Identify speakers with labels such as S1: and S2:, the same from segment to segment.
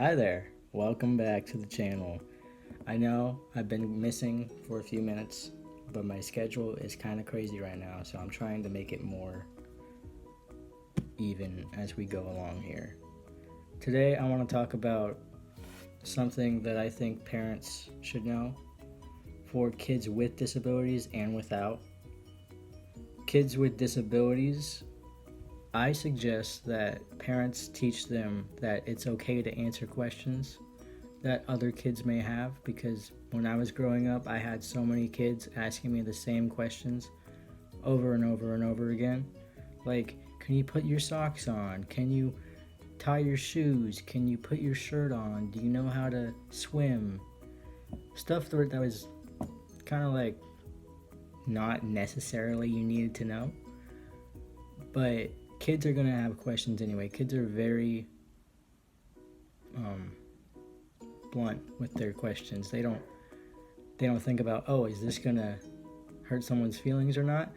S1: Hi there, welcome back to the channel. I know I've been missing for a few minutes, but my schedule is kind of crazy right now, so I'm trying to make it more even as we go along here. Today I want to talk about something that I think parents should know for kids with disabilities and without. Kids with disabilities, I suggest that parents teach them that it's okay to answer questions that other kids may have, because when I was growing up, I had so many kids asking me the same questions over and over and over again. Like, can you put your socks on? Can you tie your shoes? Can you put your shirt on? Do you know how to swim? Stuff that was kind of like not necessarily you needed to know, but kids are gonna have questions anyway. Kids are very blunt with their questions. They don't think about, oh, is this gonna hurt someone's feelings or not?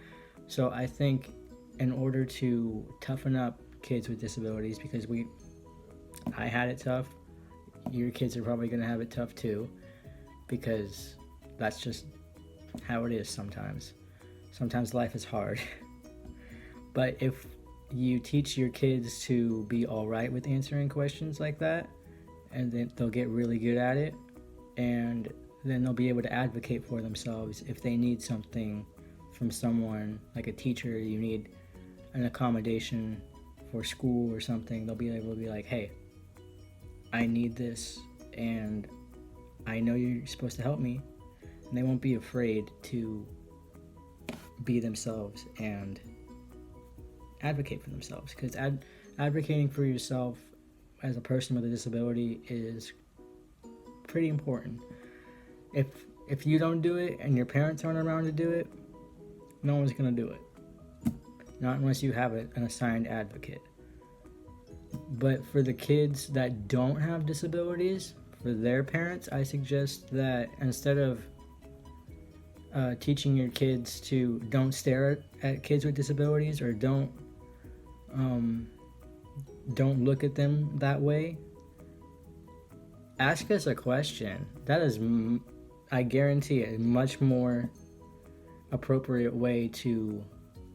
S1: So I think in order to toughen up kids with disabilities, because I had it tough, your kids are probably gonna have it tough too, because that's just how it is sometimes. Sometimes life is hard. But if you teach your kids to be all right with answering questions like that, and then they'll get really good at it, and then they'll be able to advocate for themselves if they need something from someone, like a teacher. You need an accommodation for school or something, they'll be able to be like, hey, I need this, and I know you're supposed to help me. And they won't be afraid to be themselves and advocate for themselves, because advocating for yourself as a person with a disability is pretty important. If you don't do it and your parents aren't around to do it, no one's gonna do it, not unless you have an assigned advocate. But for the kids that don't have disabilities, for their parents, I suggest that instead of teaching your kids to don't stare at kids with disabilities, or don't look at them that way, ask us a question. That is, I guarantee, a much more appropriate way to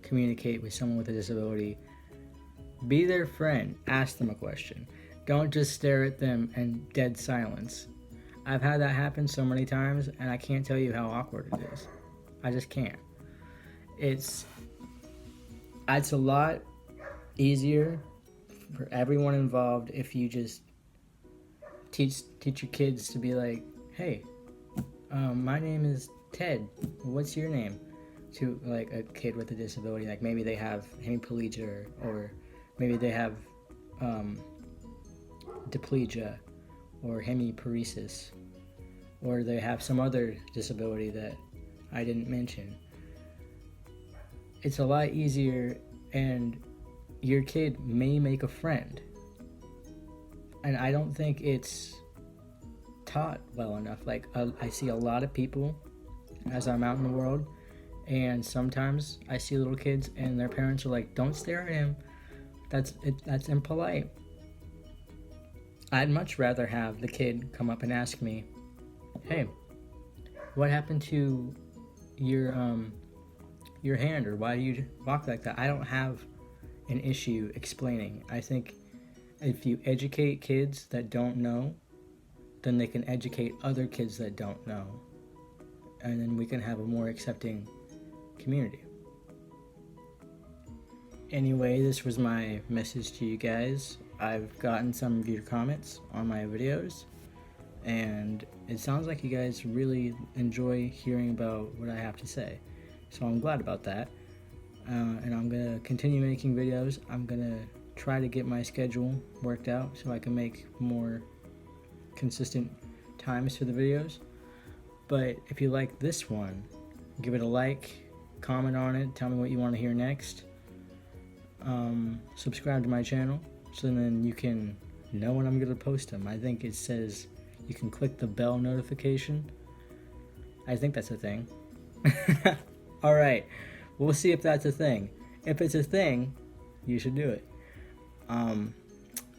S1: communicate with someone with a disability. Be their friend. Ask them a question. Don't just stare at them in dead silence. I've had that happen so many times, and I can't tell you how awkward it is. I just can't. It's a lot easier for everyone involved if you just teach your kids to be like, hey, my name is Ted. What's your name? To like a kid with a disability, like maybe they have hemiplegia, or maybe they have diplegia or hemiparesis, or they have some other disability that I didn't mention. It's a lot easier, and your kid may make a friend. And I don't think it's taught well enough. Like, I see a lot of people as I'm out in the world, and sometimes I see little kids and their parents are like, don't stare at him. That's impolite. I'd much rather have the kid come up and ask me, hey, what happened to your hand, or why do you walk like that? I don't have an issue explaining. I think if you educate kids that don't know, then they can educate other kids that don't know, and then we can have a more accepting community. Anyway, this was my message to you guys. I've gotten some of your comments on my videos, and it sounds like you guys really enjoy hearing about what I have to say, so I'm glad about that. And I'm gonna continue making videos. I'm gonna try to get my schedule worked out so I can make more consistent times for the videos. But if you like this one, give it a like, comment on it, tell me what you want to hear next. Subscribe to my channel so then you can know when I'm gonna post them. I think it says you can click the bell notification. I think that's a thing. Alright, we'll see if that's a thing. If it's a thing, you should do it.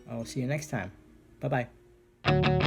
S1: I'll see you next time. Bye-bye. you.